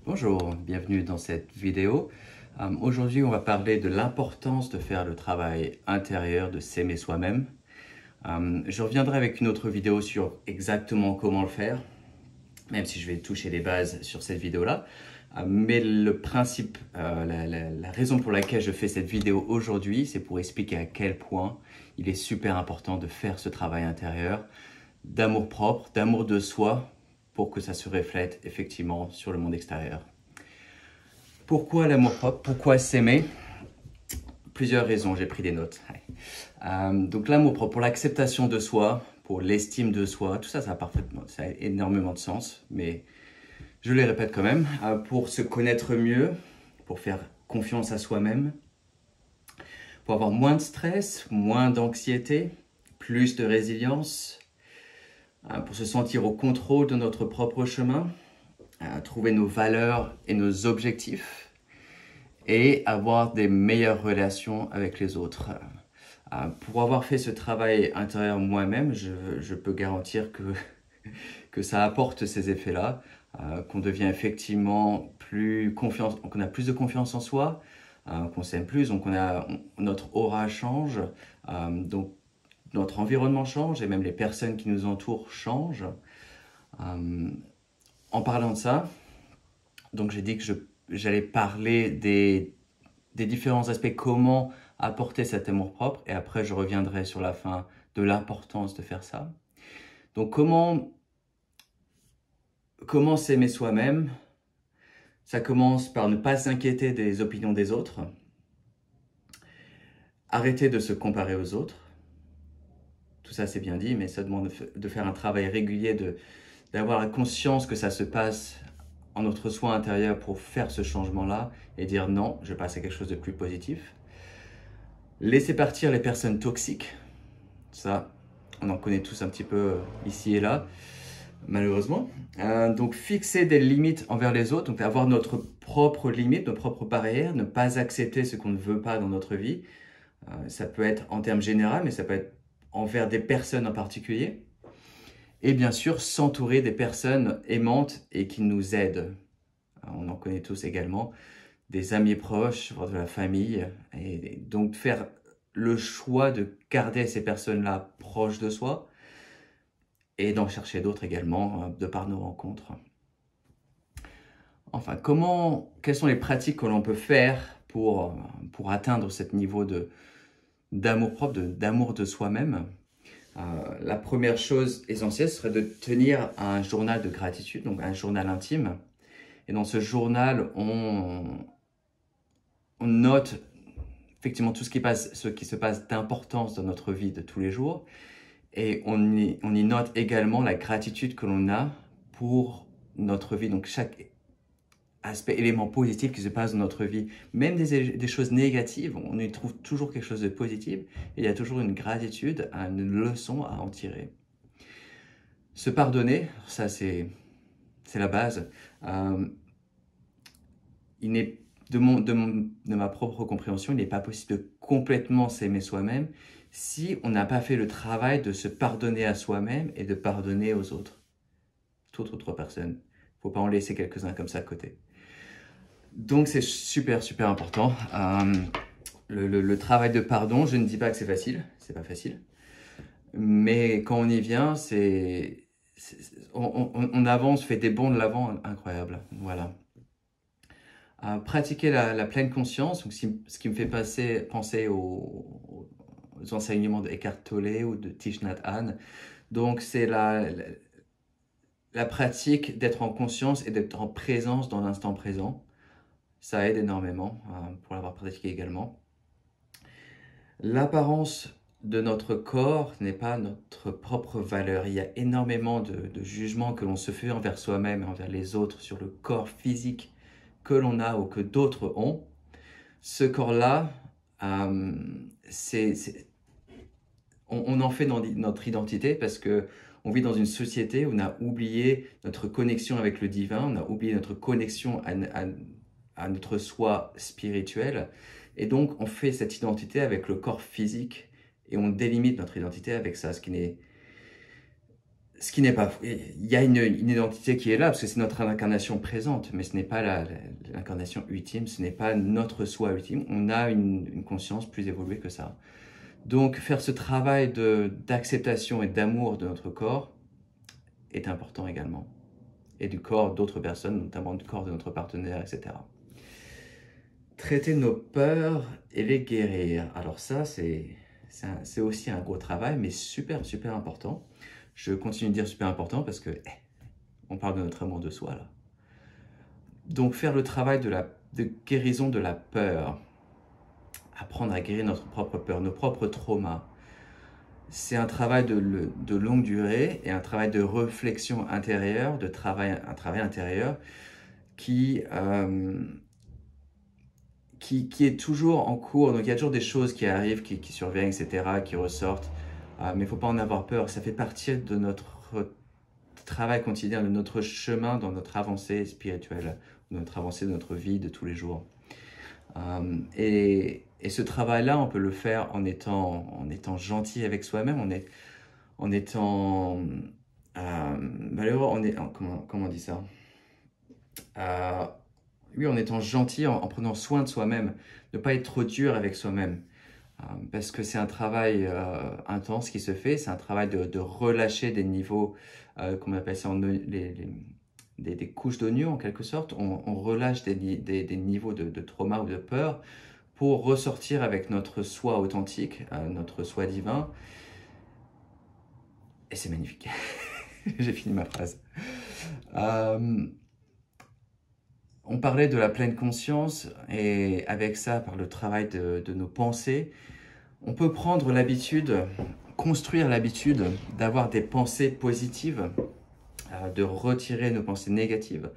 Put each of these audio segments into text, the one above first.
Bonjour, bienvenue dans cette vidéo. Aujourd'hui, on va parler de l'importance de faire le travail intérieur, de s'aimer soi-même. Je reviendrai avec une autre vidéo sur exactement comment le faire, même si je vais toucher les bases sur cette vidéo-là. Mais le principe, la raison pour laquelle je fais cette vidéo aujourd'hui, c'est pour expliquer à quel point il est super important de faire ce travail intérieur, d'amour-propre, d'amour de soi, pour que ça se reflète effectivement sur le monde extérieur. Pourquoi l'amour-propre? Pourquoi s'aimer? Plusieurs raisons, j'ai pris des notes. Donc l'amour-propre, pour l'acceptation de soi, pour l'estime de soi, tout ça, ça a énormément de sens, mais je les répète quand même. Pour se connaître mieux, pour faire confiance à soi-même, pour avoir moins de stress, moins d'anxiété, plus de résilience, pour se sentir au contrôle de notre propre chemin, trouver nos valeurs et nos objectifs et avoir des meilleures relations avec les autres. Pour avoir fait ce travail intérieur moi-même, je peux garantir que ça apporte ces effets-là, qu'on devient effectivement qu'on a plus de confiance en soi, qu'on s'aime plus, donc notre aura change, donc notre environnement change et même les personnes qui nous entourent changent. En parlant de ça, donc j'ai dit que j'allais parler des différents aspects, comment apporter cet amour-propre, et après je reviendrai sur la fin de l'importance de faire ça. Donc comment s'aimer soi-même? Ça commence par ne pas s'inquiéter des opinions des autres, arrêter de se comparer aux autres. Tout ça c'est bien dit, mais ça demande de faire un travail régulier, d'avoir la conscience que ça se passe en notre soi intérieur pour faire ce changement-là et dire non, je passe à quelque chose de plus positif. Laisser partir les personnes toxiques, ça, on en connaît tous un petit peu ici et là, malheureusement. Donc fixer des limites envers les autres, donc avoir notre propre limite, nos propres barrières, ne pas accepter ce qu'on ne veut pas dans notre vie. Ça peut être en termes généraux, mais ça peut être envers des personnes en particulier. Et bien sûr, s'entourer des personnes aimantes et qui nous aident. On en connaît tous également, des amis proches, de la famille. Et donc faire le choix de garder ces personnes-là proches de soi et d'en chercher d'autres également de par nos rencontres. Enfin, quelles sont les pratiques que l'on peut faire pour atteindre ce niveau d'amour-propre, d'amour de soi-même? La première chose essentielle serait de tenir un journal de gratitude, donc un journal intime. Et dans ce journal, on note effectivement tout ce qui se passe d'importance dans notre vie de tous les jours. Et on y note également la gratitude que l'on a pour notre vie. Donc chaque aspect, élément positif qui se passe dans notre vie, même des choses négatives, on y trouve toujours quelque chose de positif. Et il y a toujours une gratitude, une leçon à en tirer. Se pardonner, ça c'est la base. De ma propre compréhension, il n'est pas possible de complètement s'aimer soi-même si on n'a pas fait le travail de se pardonner à soi-même et de pardonner aux autres, toute autre personne. Il ne faut pas en laisser quelques-uns comme ça à côté. Donc c'est super, super important. Le travail de pardon, je ne dis pas que c'est pas facile. Mais quand on y vient, on avance, fait des bonds de l'avant incroyables. Voilà. Pratiquer la pleine conscience, donc ce qui me fait penser aux enseignements d'Eckhart Tolle ou de Thich Nhat Hanh. Donc c'est la pratique d'être en conscience et d'être en présence dans l'instant présent. Ça aide énormément pour l'avoir pratiqué également. L'apparence de notre corps n'est pas notre propre valeur. Il y a énormément de jugements que l'on se fait envers soi-même et envers les autres sur le corps physique que l'on a ou que d'autres ont. Ce corps-là, on en fait dans notre identité parce que on vit dans une société où on a oublié notre connexion avec le divin, on a oublié notre connexion à notre soi spirituel. Et donc, on fait cette identité avec le corps physique et on délimite notre identité avec ça, ce qui ce qui n'est pas... Il y a une identité qui est là, parce que c'est notre incarnation présente, mais ce n'est pas l'incarnation ultime, ce n'est pas notre soi ultime. On a une conscience plus évoluée que ça. Donc, faire ce travail d'acceptation et d'amour de notre corps est important également. Et du corps d'autres personnes, notamment du corps de notre partenaire, etc. Traiter nos peurs et les guérir. Alors ça, c'est aussi un gros travail, mais super, super important. Je continue de dire super important parce que on parle de notre amour de soi, là. Donc, faire le travail de guérison de la peur. Apprendre à guérir notre propre peur, nos propres traumas. C'est un travail de longue durée et un travail de réflexion intérieure, un travail intérieur qui est toujours en cours. Donc, il y a toujours des choses qui arrivent, qui surviennent, etc., qui ressortent. Mais il ne faut pas en avoir peur. Ça fait partie de notre travail quotidien, de notre chemin dans notre avancée spirituelle, de notre avancée de notre vie de tous les jours. Et ce travail-là, on peut le faire en étant gentil avec soi-même, en étant malheureux, comment on dit ça, oui, en étant gentil, en prenant soin de soi-même, ne pas être trop dur avec soi-même, parce que c'est un travail intense qui se fait, c'est un travail de relâcher des niveaux, comment on appelle ça, des couches d'oignons en quelque sorte. On relâche des niveaux de trauma ou de peur pour ressortir avec notre soi authentique, notre soi divin. Et c'est magnifique. J'ai fini ma phrase. On parlait de la pleine conscience et avec ça, par le travail de nos pensées, on peut prendre l'habitude, construire l'habitude d'avoir des pensées positives, de retirer nos pensées négatives.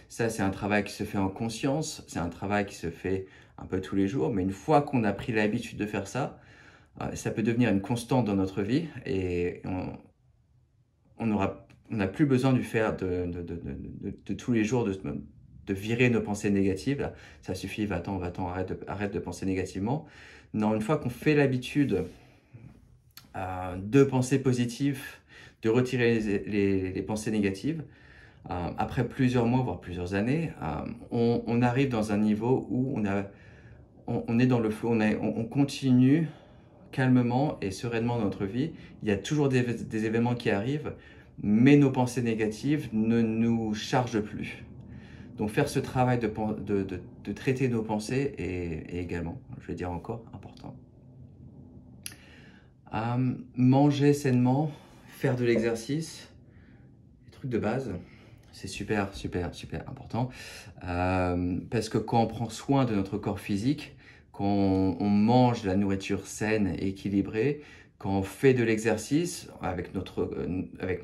Ça, c'est un travail qui se fait en conscience, c'est un travail qui se fait un peu tous les jours, mais une fois qu'on a pris l'habitude de faire ça, ça peut devenir une constante dans notre vie et on n'a plus besoin de faire de tous les jours, de virer nos pensées négatives. Ça suffit, va-t'en, arrête de penser négativement. Non, une fois qu'on fait l'habitude de penser positives, de retirer les pensées négatives, après plusieurs mois, voire plusieurs années, on arrive dans un niveau où on est dans le flot, on continue calmement et sereinement dans notre vie. Il y a toujours des événements qui arrivent, mais nos pensées négatives ne nous chargent plus. Donc faire ce travail de traiter nos pensées est également, je vais dire encore, important. Manger sainement, faire de l'exercice, des trucs de base, c'est super, super, super important. Parce que quand on prend soin de notre corps physique, quand on mange de la nourriture saine et équilibrée, quand on fait de l'exercice avec nos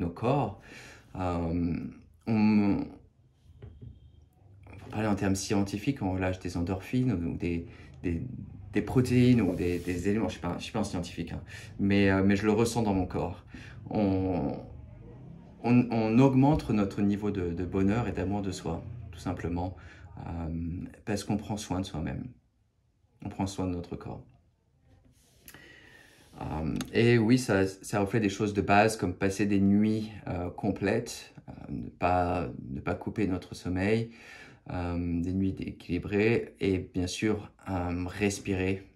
corps, on parler en termes scientifiques, on relâche des endorphines ou des protéines ou des éléments, je ne suis pas un scientifique, hein, mais je le ressens dans mon corps. On augmente notre niveau de bonheur et d'amour de soi, tout simplement, parce qu'on prend soin de soi-même. On prend soin de notre corps. Et oui, ça reflète des choses de base comme passer des nuits complètes, ne pas couper notre sommeil, des nuits équilibrées et bien sûr respirer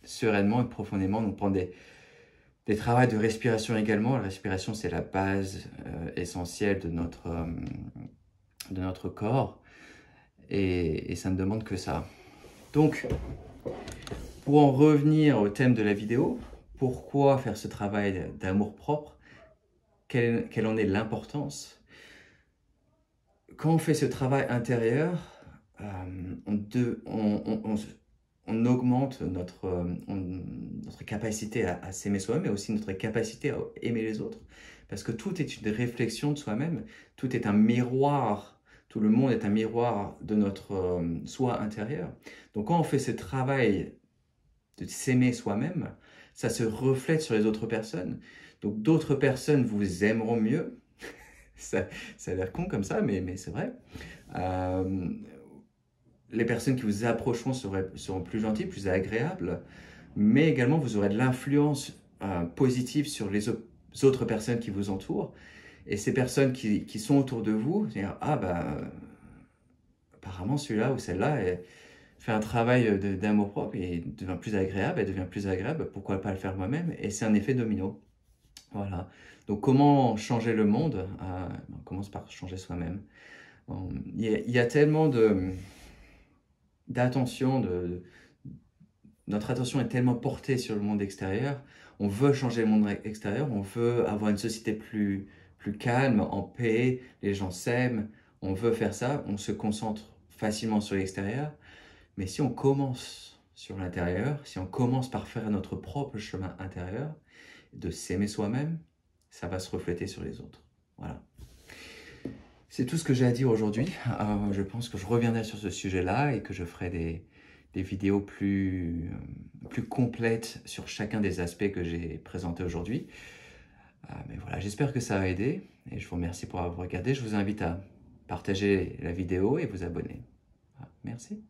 sereinement et profondément. Donc prendre des travaux de respiration également. La respiration, c'est la base essentielle de notre corps et ça ne demande que ça. Donc, pour en revenir au thème de la vidéo, pourquoi faire ce travail d'amour propre? Quelle en est l'importance? Quand on fait ce travail intérieur, on augmente notre capacité à s'aimer soi-même, mais aussi notre capacité à aimer les autres. Parce que tout est une réflexion de soi-même, tout est un miroir, tout le monde est un miroir de notre soi intérieur. Donc quand on fait ce travail de s'aimer soi-même, ça se reflète sur les autres personnes. Donc d'autres personnes vous aimeront mieux. ça a l'air con comme ça, mais c'est vrai. Les personnes qui vous approcheront seront plus gentilles, plus agréables, mais également vous aurez de l'influence positive sur les autres personnes qui vous entourent. Et ces personnes qui sont autour de vous, dire, ah ben, apparemment celui-là ou celle-là fait un travail d'amour-propre et devient plus agréable, elle devient plus agréable, pourquoi pas le faire moi-même? Et c'est un effet domino. Voilà. Donc comment changer le monde? On commence par changer soi-même. Il y a tellement d'attention, notre attention est tellement portée sur le monde extérieur. On veut changer le monde extérieur, on veut avoir une société plus calme, en paix, les gens s'aiment, on veut faire ça, on se concentre facilement sur l'extérieur. Mais si on commence sur l'intérieur, si on commence par faire notre propre chemin intérieur, de s'aimer soi-même, ça va se refléter sur les autres. Voilà. C'est tout ce que j'ai à dire aujourd'hui. Je pense que je reviendrai sur ce sujet-là et que je ferai des vidéos plus complètes sur chacun des aspects que j'ai présentés aujourd'hui. Mais voilà, j'espère que ça a aidé et je vous remercie pour avoir regardé. Je vous invite à partager la vidéo et vous abonner. Merci.